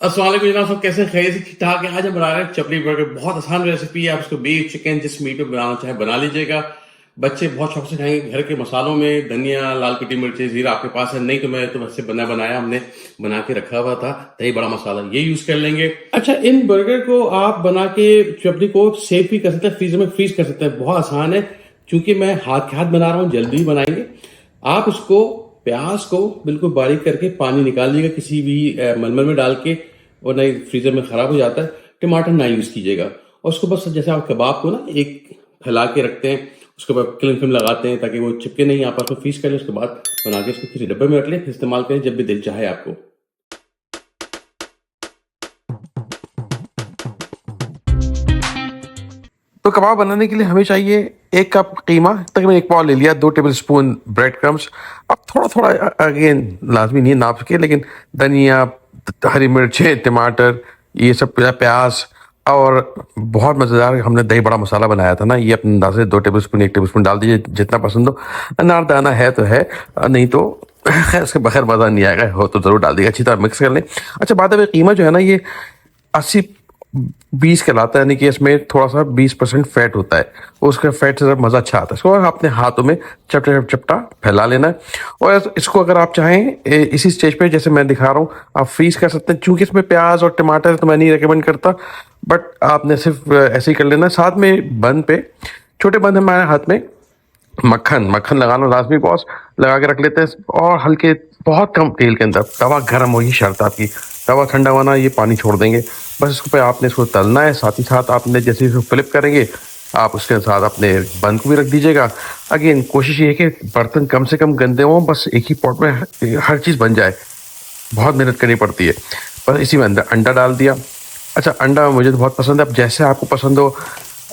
अस्सलाम वालेकुम जनाब, सब कैसे खैरियत से ठीक ठाक है। आज हम बना रहे हैं चपली बर्गर। बहुत आसान रेसिपी है। आप इसको बीफ, चिकन, जिस मीट में बनाना चाहे बना लीजिएगा। बच्चे बहुत शौक से खाएंगे। घर के मसालों में धनिया, लाल पिटी मिर्ची, जीरा आपके पास है, नहीं तो मैं तो वैसे बनाया हमने बना के रखा हुआ था। दही बड़ा मसाला ये यूज कर लेंगे। अच्छा, इन बर्गर को आप बना के चपली को सेव भी कर सकते हैं, फ्रीजर में फ्रीज कर सकते हैं। बहुत आसान है। क्योंकि मैं हाथ के हाथ बना रहा हूँ, जल्दी बनाएंगे। आप उसको प्याज को बिल्कुल बारीक करके पानी निकाल लीजिएगा किसी भी मलमल में डाल के, और नहीं फ्रीजर में खराब हो जाता है। टमाटर ना यूज कीजिएगा। और उसको बस जैसे आप कबाब को ना एक फैला के रखते हैं, उसके बाद क्लिंग फिल्म लगाते हैं ताकि वो चिपके नहीं। आप उसको फ्रीज कर लें, उसके बाद बना के उसको किसी डब्बे में रख लें, इस्तेमाल करें जब भी दिल चाहे आपको। तो कबाब बनाने के लिए हमें चाहिए 1 कप कीमा, तकरीबन 1 पाव ले लिया, 2 टेबल स्पून ब्रेड क्रम्स। अब थोड़ा थोड़ा अगेन लाजमी नहीं नाप के, लेकिन धनिया, हरी मिर्चें, टमाटर, ये सब प्याज, और बहुत मज़ेदार हमने दही बड़ा मसाला बनाया था ना, ये अपने अंदाजे 2 टेबल स्पून 1 टेबल स्पून डाल दीजिए, जितना पसंद हो। अनारदाना है तो है, नहीं तो खैर उसके बगैर मज़ा नहीं आएगा, हो तो ज़रूर डाल दीजिएगा। अच्छी तरह मिक्स कर लें। अच्छा, बाद में कीमा जो है ना, ये 80-20 कहलाता है, यानी कि इसमें थोड़ा सा 20% फैट होता है। उसका फैट से मज़ा अच्छा आता है। इसको अपने हाथों में चपटा चपटा फैला लेना है। और इसको अगर आप चाहें इसी स्टेज पे जैसे मैं दिखा रहा हूँ, आप फ्रीज कर सकते हैं। चूंकि इसमें प्याज और टमाटर है तो मैं नहीं रिकमेंड करता, बट आपने सिर्फ ऐसे ही कर लेना। साथ में बन पे छोटे बन हमारे हाथ में मक्खन लगाना लाजमी बॉस, लगा के रख लेते हैं। और हल्के बहुत कम तेल के अंदर, तवा गर्म हो, ही शर्त आपकी। तवा ठंडा होना, ये पानी छोड़ देंगे। बस इसको पे आपने इसको तलना है। साथ ही साथ आपने जैसे इसको फ्लिप करेंगे, आप उसके साथ अपने बन को भी रख दीजिएगा। अगेन कोशिश ये है कि बर्तन कम से कम गंदे हों, बस एक ही पॉट में हर चीज़ बन जाए। बहुत मेहनत करनी पड़ती है। बस इसी में अंदर अंडा डाल दिया। अच्छा, अंडा मुझे तो बहुत पसंद है। अब जैसे आपको पसंद हो,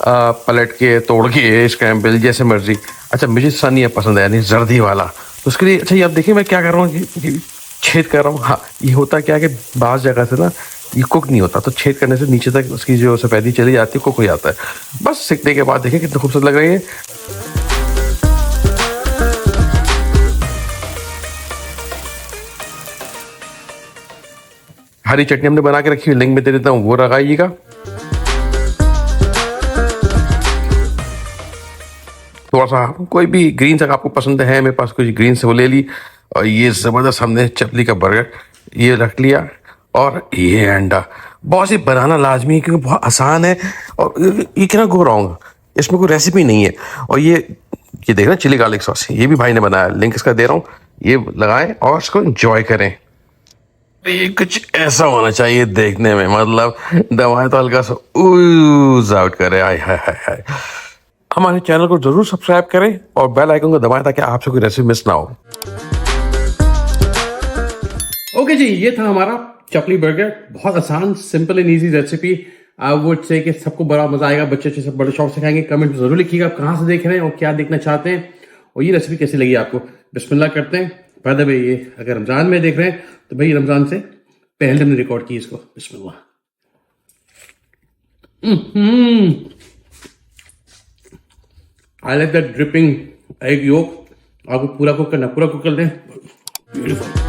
पलट के, तोड़ के, स्क्रैम्बल, जैसे मर्जी। अच्छा, मुझे सनी पसंद है, यानी जर्दी वाला। तो उसके लिए अच्छा, ये आप देखिए मैं क्या कर रहा हूँ, कि छेद कर रहा हूँ। हाँ, ये होता क्या है कि बाज़ जगह से ना ये कुक नहीं होता, तो छेद करने से नीचे तक उसकी जो सफ़ेदी चली जाती है, कुक हो जाता है। बस सीखने के बाद देखिए कितना खूबसूरत लग रही है। हरी चटनी हमने बना के रखी है, लिंक में दे देता हूँ, वो लगाइएगा। थोड़ा सा कोई भी ग्रीन्स अगर आपको पसंद है, मेरे पास कुछ ग्रीन्स वो ले ली। और ये ज़बरदस्त हमने चपली का बर्गर ये रख लिया। और ये अंडा बहुत ही बनाना लाजमी है, क्योंकि बहुत आसान है। और ये क्या गो रॉन्ग, इसमें कोई रेसिपी नहीं है। और ये देखना, चिली गार्लिक सॉस ये भी भाई ने बनाया, लिंक इसका दे रहा हूँ। ये लगाएं और इसको एंजॉय करें। ये कुछ ऐसा होना चाहिए देखने में, मतलब दवाएं तो हल्का सा ऊज आउट करे। आय हाय हाय हाय। हमारे चैनल को जरूर सब्सक्राइब करें और बेल आइकन को दबाएं ताकि आपसे कोई रेसिपी मिस ना हो। ओके जी, ये था हमारा चपली बर्गर। बहुत आसान, simple and easy recipe. I would say कि सबको बड़ा मजा आएगा। बच्चे सब बड़े शौक से खाएंगे। कमेंट में जरूर लिखिएगा आप कहाँ से देख रहे हैं और क्या देखना चाहते हैं, और ये रेसिपी कैसी लगी आपको। बिस्मिल्लाह करते हैं। बाय द वे, ये अगर रमजान में देख रहे हैं तो भाई रमजान से पहले हमने रिकॉर्ड की इसको। बिस्मिल्लाह। I like that dripping egg yolk. आपको पूरा कुक करना, पूरा कुक कर दें। ब्यूटीफुल।